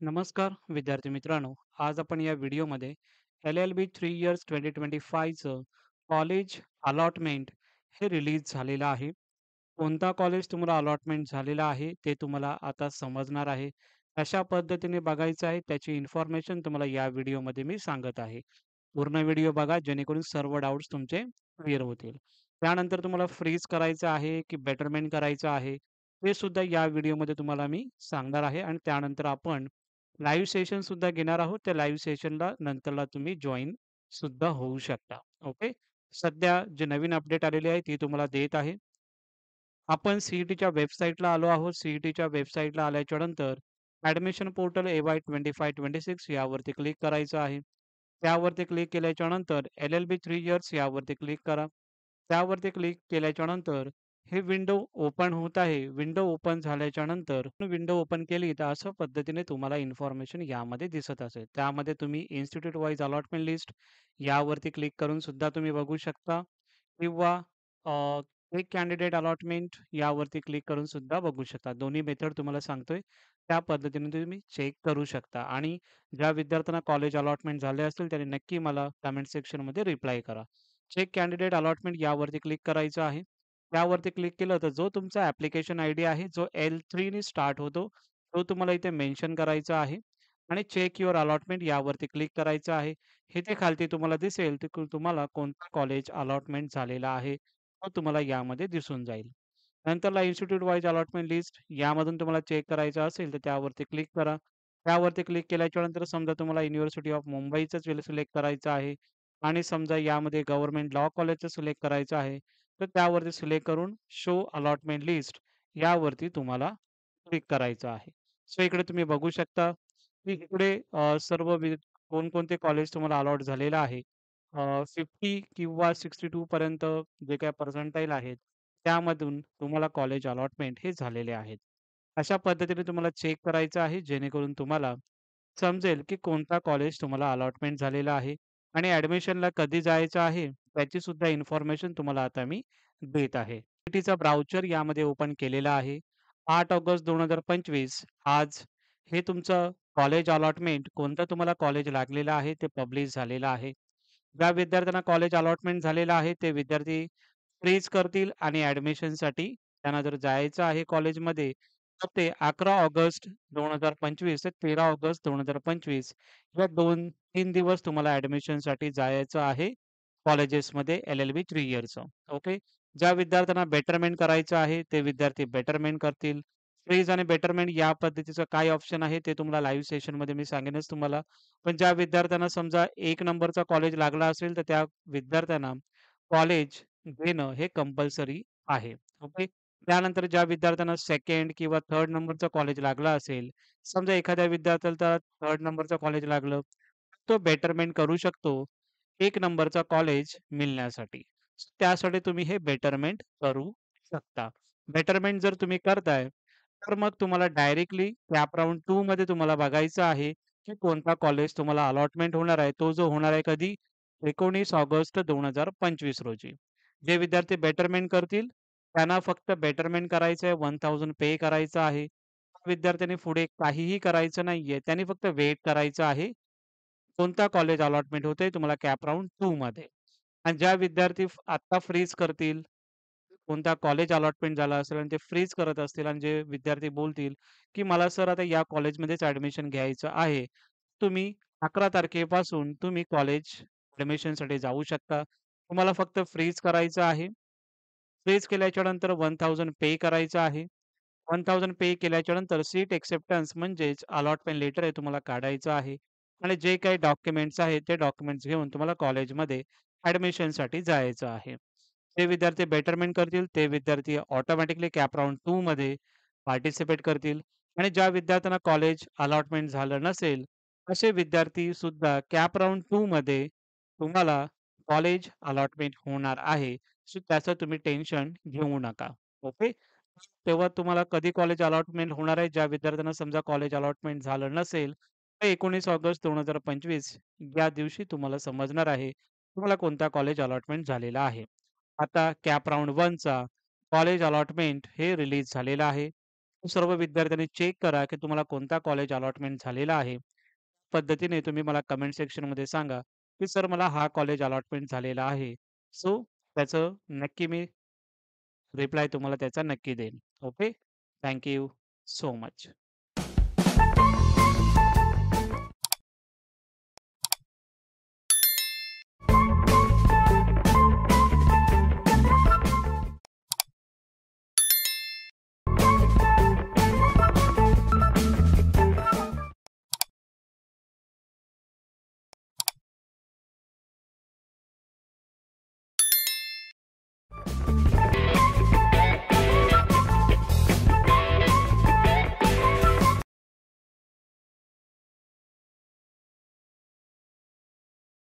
नमस्कार विद्यार्थी मित्रांनो. आज आपण या व्हिडिओमध्ये LLB 3 इयर्स 2025चं कॉलेज अलॉटमेंट हे रिलीज झालेलं आहे. कोणता कॉलेज तुम्हाला अलॉटमेंट झालेला आहे ते तुम्हाला आता समजणार आहे. कशा पद्धतीने बघायचं आहे त्याची इन्फॉर्मेशन तुम्हाला या व्हिडिओमध्ये मी सांगत आहे. पूर्ण व्हिडिओ बघा जेणेकरून सर्व डाउट्स तुमचे क्लिअर होतील. त्यानंतर तुम्हाला फ्रीज करायचं आहे की बेटरमेंट करायचं आहे, हे सुद्धा या व्हिडिओमध्ये तुम्हाला मी सांगणार आहे आणि त्यानंतर आपण लाईव्ह सेशन सुद्धा घेणार आहोत. त्या लाईव्ह सेशनला नंतरला तुम्ही जॉइन सुद्धा होऊ शकता. ओके. सध्या जे नवीन अपडेट आलेली आहे ती तुम्हाला देत आहे. आपण सी-ई-टीच्या वेबसाईटला आलो आहोत. सी-ई-टीच्या वेबसाईटला आल्याच्यानंतर ॲडमिशन पोर्टल AY 25-26 यावरती क्लिक करायचं आहे. त्यावरती क्लिक केल्याच्यानंतर LLB 3 इयर्स यावरती क्लिक करा. त्यावरती क्लिक केल्याच्यानंतर हे विंडो ओपन होत आहे. विंडो ओपन झाल्याच्यानंतर विंडो ओपन केली तर अशा पद्धतीने तुम्हाला इन्फॉर्मेशन यामध्ये दिसत असेल. त्यामध्ये तुम्ही इन्स्टिट्यूट वाईज अलॉटमेंट लिस्ट यावरती क्लिक करून सुद्धा तुम्ही बघू शकता किंवा एक कॅन्डिडेट अलॉटमेंट यावरती क्लिक करून सुद्धा बघू शकता. दोन्ही मेथड तुम्हाला सांगतोय. त्या पद्धतीने तुम्ही चेक करू शकता आणि ज्या विद्यार्थ्यांना कॉलेज अलॉटमेंट झाले असतील त्यांनी नक्की मला कमेंट सेक्शनमध्ये रिप्लाय करा. चेक कॅन्डिडेट अलॉटमेंट यावरती क्लिक करायचं आहे. त्यावरती क्लिक केलं तर जो तुमचा ॲप्लिकेशन आयडी आहे, जो L3 ने स्टार्ट होतो, तो तुम्हाला इथे मेन्शन करायचा आहे आणि चेक युअर अलॉटमेंट यावरती क्लिक करायचं आहे. इथे खालती तुम्हाला दिसेल, की तुम्हाला कोणता कॉलेज अलॉटमेंट झालेला आहे, तो तुम्हाला यामध्ये दिसून जाईल. नंतरला इन्स्टिट्यूट वाईज अलॉटमेंट लिस्ट यामधून तुम्हाला चेक करायचं असेल, तर त्यावरती क्लिक करा. त्यावरती क्लिक केल्याच्यानंतर समजा तुम्हाला युनिव्हर्सिटी ऑफ मुंबईचंच सिलेक्ट करायचं आहे आणि समजा यामध्ये गव्हर्नमेंट लॉ कॉलेजचं सिलेक्ट करायचं आहे, तर त्यावरती सिलेक्ट करून शो अलॉटमेंट लिस्ट यावरती तुम्हाला क्लिक करायचं आहे. सो इकडे तुम्ही बघू शकता, की इकडे सर्व कोणकोणते कॉलेज तुम्हाला अलॉट झालेलं आहे. 50 किंवा 62 पर्यंत जे काही पर्सेंटाइल आहेत, त्यामधून तुम्हाला कॉलेज अलॉटमेंट हे झालेले आहेत. अशा पद्धतीने तुम्हाला चेक करायचं आहे, जेणेकरून तुम्हाला समजेल, की कोणता कॉलेज तुम्हाला अलॉटमेंट झालेला आहे आणि ॲडमिशनला कधी जायचं आहे, त्याची सुद्धा इन्फॉर्मेशन तुम्हाला आता मी देत आहे. चा ब्राउचर यामध्ये ओपन केलेला आहे. 8 ऑगस्ट 2025 आज हे तुमचं कॉलेज अलॉटमेंट कोणतं तुम्हाला कॉलेज लागलेलं आहे, ते पब्लिश झालेलं आहे. ज्या विद्यार्थ्यांना कॉलेज अलॉटमेंट झालेलं आहे, ते विद्यार्थी फ्रीज करतील आणि ॲडमिशनसाठी त्यांना जर जायचं आहे कॉलेजमध्ये, तर ते 11 ऑगस्ट 2025 ते 13 ऑगस्ट 2025 या 2-3 दिवस तुम्हाला ॲडमिशनसाठी जायचं आहे कॉलेजेसमध्ये LLB 3 इयर्सचं. ओके. ज्या विद्यार्थ्यांना बेटरमेंट करायचं आहे, ते विद्यार्थी बेटरमेंट करतील. फ्रीज आणि बेटरमेंट या पद्धतीचं काय ऑप्शन आहे, ते तुम्हाला लाईव्ह सेशनमध्ये मी सांगेनच तुम्हाला. पण ज्या विद्यार्थ्यांना समजा 1 नंबरचा कॉलेज लागला असेल, तर त्या विद्यार्थ्यांना कॉलेज घेणं हे कंपल्सरी आहे. ओके. त्यानंतर ज्या विद्यार्थ्यांना सेकंड किंवा थर्ड नंबरचं कॉलेज लागला असेल, समजा एखाद्या विद्यार्थ्याला थर्ड नंबरचं कॉलेज लागलं, तो बेटरमेंट करू शकतो 1 नंबरचा कॉलेज मिळण्यासाठी. त्यासाठी तुम्ही हे बेटरमेंट करू शकता. बेटरमेंट जर तुम्ही करताय, तर मग तुम्हाला डायरेक्टली कॅप राउंड 2 मध्ये तुम्हाला बघायचं आहे, की कोणता कॉलेज तुम्हाला अलॉटमेंट होणार आहे. तो जो होणार आहे कधी? 19 ऑगस्ट 2025 रोजी. जे विद्यार्थी बेटरमेंट करतील, त्यांना फक्त बेटरमेंट करायचं आहे, 1000 पे करायचं आहे. विद्यार्थ्यांनी पुढे काहीही करायचं नाहीये. त्यांनी फक्त वेट करायचं आहे. कोणता कॉलेज अलॉटमेंट होतंय तुम्हाला कॅप राउंड 2 मध्ये. आणि ज्या विद्यार्थी आत्ता फ्रीज करतील, कोणता कॉलेज अलॉटमेंट झाला असेल आणि ते फ्रीज करत असतील आणि जे विद्यार्थी बोलतील, की मला सर आता या कॉलेजमध्येच ॲडमिशन घ्यायचं आहे. तुम्ही 11 तारखेपासून तुम्ही कॉलेज ॲडमिशनसाठी जाऊ शकता. तुम्हाला फक्त फ्रीज करायचं आहे. फ्रीज केल्याच्यानंतर 1000 पे करायचं आहे. 1000 पे केल्याच्यानंतर सीट एक्सेप्टन्स म्हणजेच अलॉटमेंट लेटर आहे तुम्हाला काढायचं आहे आणि जे काही डॉक्युमेंट्स आहेत, ते डॉक्युमेंट्स घेऊन तुम्हाला कॉलेजमध्ये ॲडमिशनसाठी जायचं आहे. जे विद्यार्थी बेटरमेंट करतील, ते विद्यार्थी ऑटोमॅटिकली कॅप राउंड 2 मध्ये पार्टिसिपेट करतील आणि ज्या विद्यार्थ्यांना कॉलेज अलॉटमेंट झालं नसेल, असे विद्यार्थी सुद्धा कॅप राउंड 2 मध्ये तुम्हाला कॉलेज अलॉटमेंट होणार आहे. सो त्याचं तुम्ही टेन्शन घेऊ नका. ओके. तेव्हा तुम्हाला कधी कॉलेज अलॉटमेंट होणार आहे, ज्या विद्यार्थ्यांना समजा कॉलेज अलॉटमेंट झालं नसेल, तर 19 ऑगस्ट 2025 या दिवशी तुम्हाला समजणार आहे, तुम्हाला कोणता कॉलेज अलॉटमेंट झालेला आहे. आता कॅप राउंड 1 चा कॉलेज अलॉटमेंट हे रिलीज झालेलं आहे. सर्व विद्यार्थ्यांनी चेक करा, की तुम्हाला कोणता कॉलेज अलॉटमेंट झालेला आहे. पद्धतीने तुम्ही मला कमेंट सेक्शनमध्ये सांगा, की सर मला हा कॉलेज अलॉटमेंट झालेला आहे. सो त्याचं नक्की मी रिप्लाय तुम्हाला त्याचा नक्की देईन. Okay. Thank you so much.